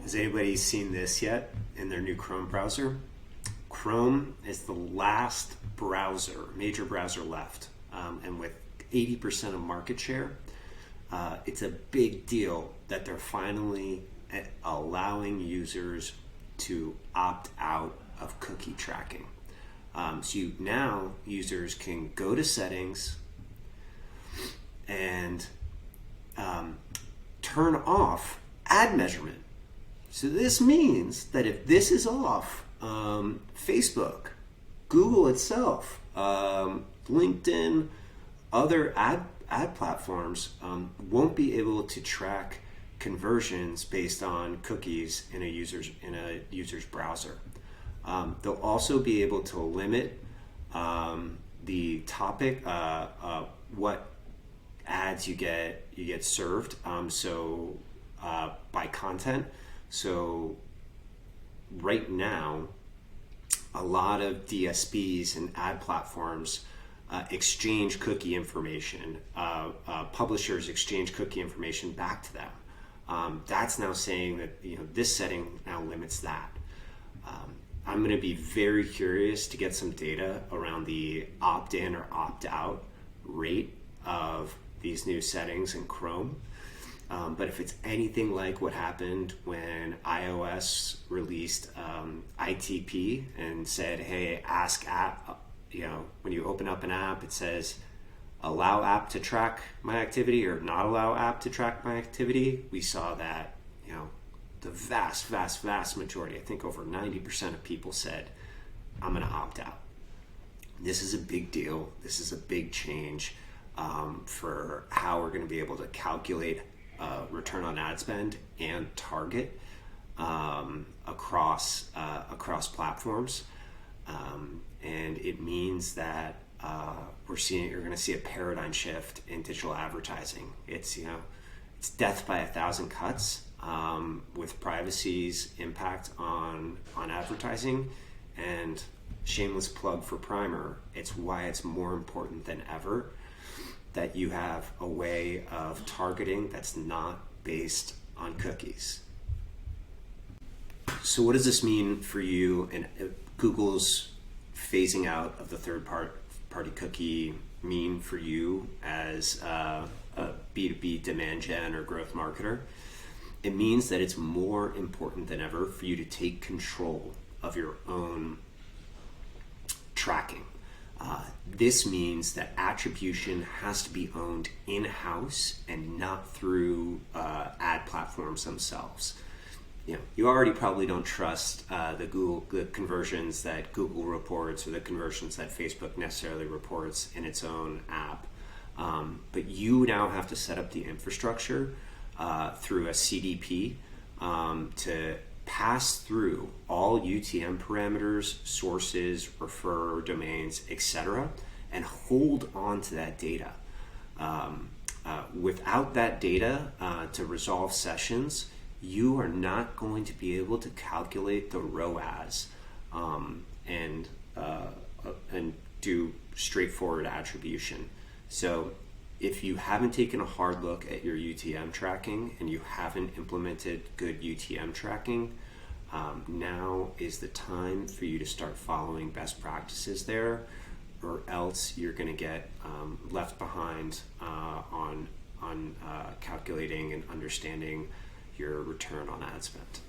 Has anybody seen this yet in their new Chrome browser? Chrome is the last major browser left. And with 80% of market share, it's a big deal that they're finally allowing users to opt out of cookie tracking. Now users can go to settings and turn off ad measurement. So this means that if this is off, Facebook, Google itself, LinkedIn, other ad platforms won't be able to track conversions based on cookies in a user's browser. They'll also be able to limit the topic, what ads you get served. By content. So right now, a lot of DSPs and ad platforms exchange cookie information. Publishers exchange cookie information back to them. That's now saying that this setting now limits that. I'm going to be very curious to get some data around the opt-in or opt-out rate of these new settings in Chrome. But if it's anything like what happened when iOS released ITP and said, hey, ask app, when you open up an app, it says, allow app to track my activity or not allow app to track my activity. We saw that, the vast majority, I think over 90% of people said, I'm going to opt out. This is a big deal. This is a big change for how we're going to be able to calculate return on ad spend and target across platforms, and it means that you're going to see a paradigm shift in digital advertising. It's death by 1,000 cuts with privacy's impact on advertising. And shameless plug for Primer, it's why it's more important than ever that you have a way of targeting that's not based on cookies. So what does this mean for you and Google's phasing out of the third-party cookie mean for you as a B2B demand gen or growth marketer? It means that it's more important than ever for you to take control of your own tracking. This means that attribution has to be owned in-house and not through ad platforms themselves. You already probably don't trust the conversions that Google reports or the conversions that Facebook necessarily reports in its own app. But you now have to set up the infrastructure through a CDP to pass through all UTM parameters, sources, refer domains, etc., and hold on to that data. Without that data to resolve sessions, you are not going to be able to calculate the ROAS and do straightforward attribution. So if you haven't taken a hard look at your UTM tracking and you haven't implemented good UTM tracking, now is the time for you to start following best practices there, or else you're going to get left behind on calculating and understanding your return on ad spend.